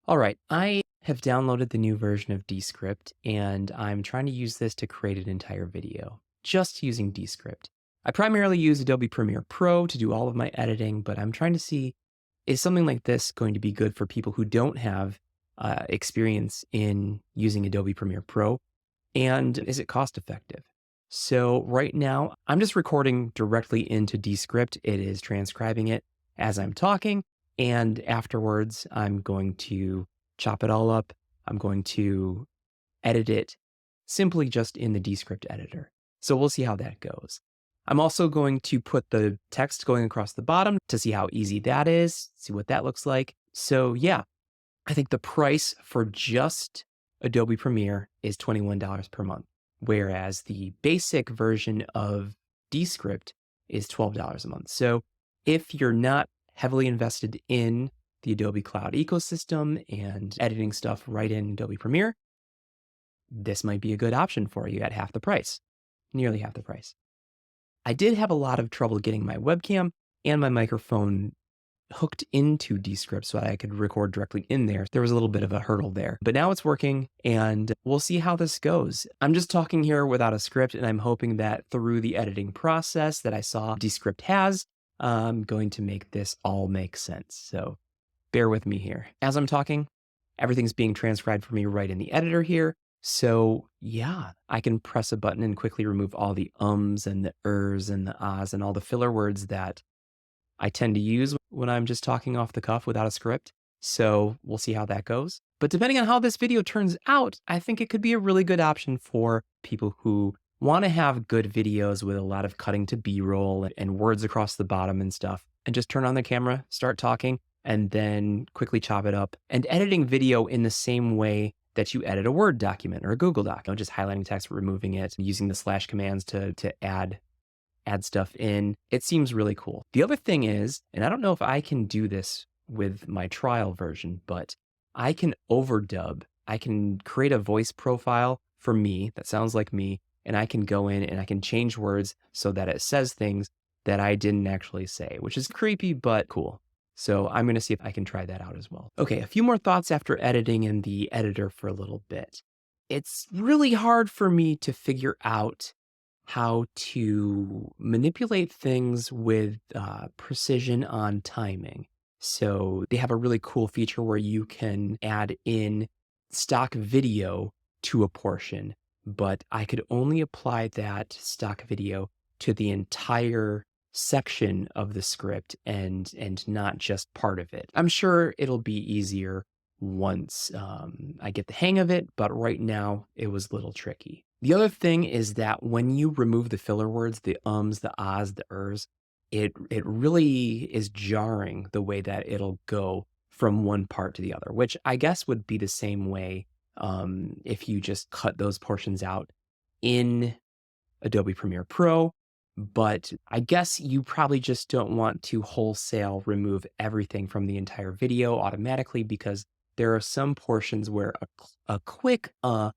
All right, I have downloaded the new version of Descript and I'm trying to use this to create an entire video just using Descript. I primarily use Adobe Premiere Pro to do all of my editing, but I'm trying to see, is something like this going to be good for people who don't have experience in using Adobe Premiere Pro? And is it cost effective? So right now, I'm just recording directly into Descript. It is transcribing it as I'm talking. And afterwards, I'm going to chop it all up. I'm going to edit it simply just in the Descript editor. So we'll see how that goes. I'm also going to put the text going across the bottom to see how easy that is, see what that looks like. So yeah, I think the price for just Adobe Premiere is $21 per month, whereas the basic version of Descript is $12 a month. So if you're not heavily invested in the Adobe Cloud ecosystem and editing stuff right in Adobe Premiere, this might be a good option for you at half the price, nearly half the price. I did have a lot of trouble getting my webcam and my microphone hooked into Descript so that I could record directly in there. There was a little bit of a hurdle there, but now it's working and we'll see how this goes. I'm just talking here without a script and I'm hoping that through the editing process that I saw Descript has, I'm going to make this all make sense. So bear with me here. As I'm talking, everything's being transcribed for me right in the editor here. So yeah, I can press a button and quickly remove all the ums and the ers and the ahs and all the filler words that I tend to use when I'm just talking off the cuff without a script. So we'll see how that goes. But depending on how this video turns out, I think it could be a really good option for people who want to have good videos with a lot of cutting to B-roll and words across the bottom and stuff, and just turn on their camera, start talking, and then quickly chop it up. And editing video in the same way that you edit a Word document or a Google Doc, just highlighting text, removing it, using the slash commands to add stuff in. It seems really cool. The other thing is, and I don't know if I can do this with my trial version, but I can overdub. I can create a voice profile for me that sounds like me, and I can go in and I can change words so that it says things that I didn't actually say, which is creepy, but cool. So I'm going to see if I can try that out as well. Okay, a few more thoughts after editing in the editor for a little bit. It's really hard for me to figure out how to manipulate things with precision on timing. So they have a really cool feature where you can add in stock video to a portion, but I could only apply that stock video to the entire section of the script and not just part of it. I'm sure it'll be easier once I get the hang of it, but right now it was a little tricky. The other thing is that when you remove the filler words, the ums, the ahs, the ers, it really is jarring the way that it'll go from one part to the other, which I guess would be the same way if you just cut those portions out in Adobe Premiere Pro. But I guess you probably just don't want to wholesale remove everything from the entire video automatically because there are some portions where a quick or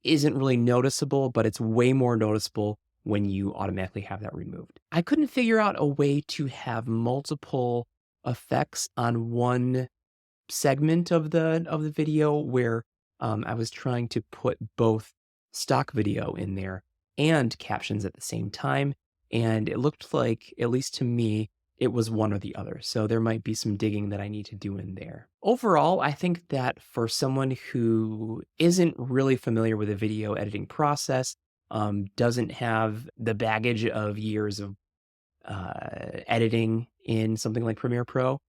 isn't really noticeable, but it's way more noticeable when you automatically have that removed. I couldn't figure out a way to have multiple effects on one segment of the video where I was trying to put both stock video in there and captions at the same time. And it looked like, at least to me, it was one or the other. So there might be some digging that I need to do in there. Overall, I think that for someone who isn't really familiar with the video editing process, doesn't have the baggage of years of editing in something like Premiere Pro,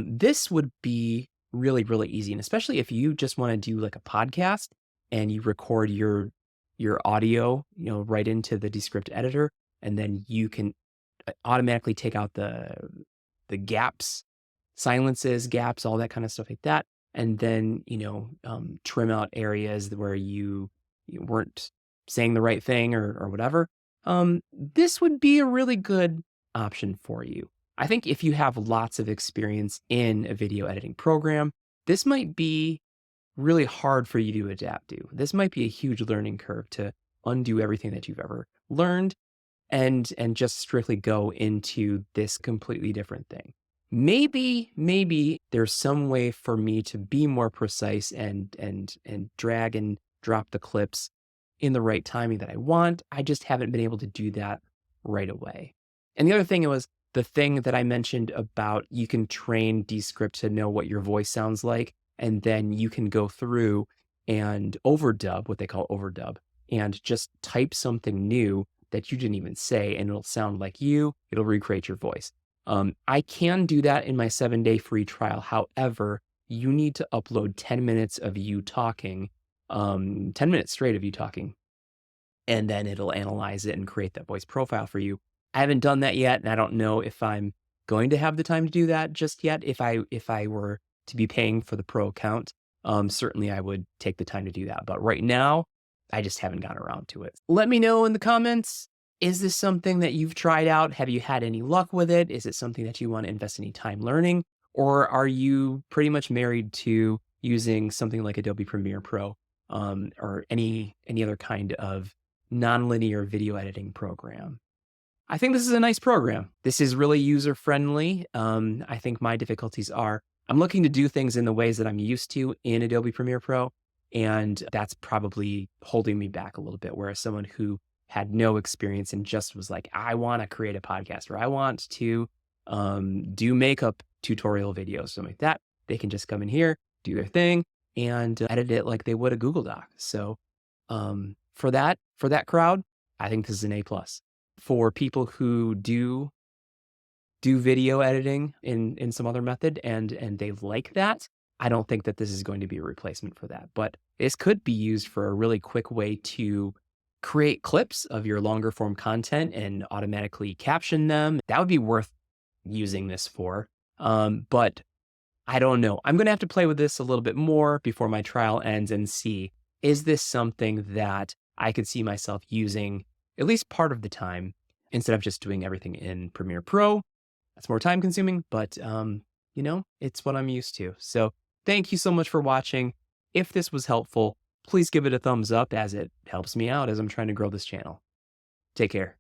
this would be really, really easy. And especially if you just want to do like a podcast and you record your audio, right into the Descript editor, and then you can automatically take out the gaps, silences, gaps, all that kind of stuff like that, and then trim out areas where you weren't saying the right thing or whatever. This would be a really good option for you. I think if you have lots of experience in a video editing program, this might be really hard for you to adapt to. This might be a huge learning curve to undo everything that you've ever learned and just strictly go into this completely different thing. Maybe there's some way for me to be more precise and drag and drop the clips in the right timing that I want. I just haven't been able to do that right away. And the other thing was the thing that I mentioned about you can train Descript to know what your voice sounds like, and then you can go through and overdub, what they call overdub, and just type something new that you didn't even say, and it'll sound like you. It'll recreate your voice. I can do that in my 7-day free trial. However, you need to upload 10 minutes of you talking, 10 minutes straight of you talking, and then it'll analyze it and create that voice profile for you. I haven't done that yet, and I don't know if I'm going to have the time to do that just yet. If I were to be paying for the pro account, certainly I would take the time to do that. But right now, I just haven't gotten around to it. Let me know in the comments. Is this something that you've tried out? Have you had any luck with it? Is it something that you want to invest any time learning? Or are you pretty much married to using something like Adobe Premiere Pro, or any other kind of nonlinear video editing program? I think this is a nice program. This is really user-friendly. I think my difficulties are I'm looking to do things in the ways that I'm used to in Adobe Premiere Pro, and that's probably holding me back a little bit, whereas someone who had no experience and just was like, "I wanna create a podcast," or, "I want to, do makeup tutorial videos," something like that, they can just come in here, do their thing, and edit it like they would a Google Doc. So, for that crowd, I think this is an A+. For people who do video editing in some other method and they like that, I don't think that this is going to be a replacement for that. But this could be used for a really quick way to create clips of your longer form content and automatically caption them. That would be worth using this for. But I don't know. I'm going to have to play with this a little bit more before my trial ends and see, is this something that I could see myself using at least part of the time instead of just doing everything in Premiere Pro? That's more time consuming, but it's what I'm used to. So thank you so much for watching. If this was helpful, please give it a thumbs up as it helps me out as I'm trying to grow this channel. Take care.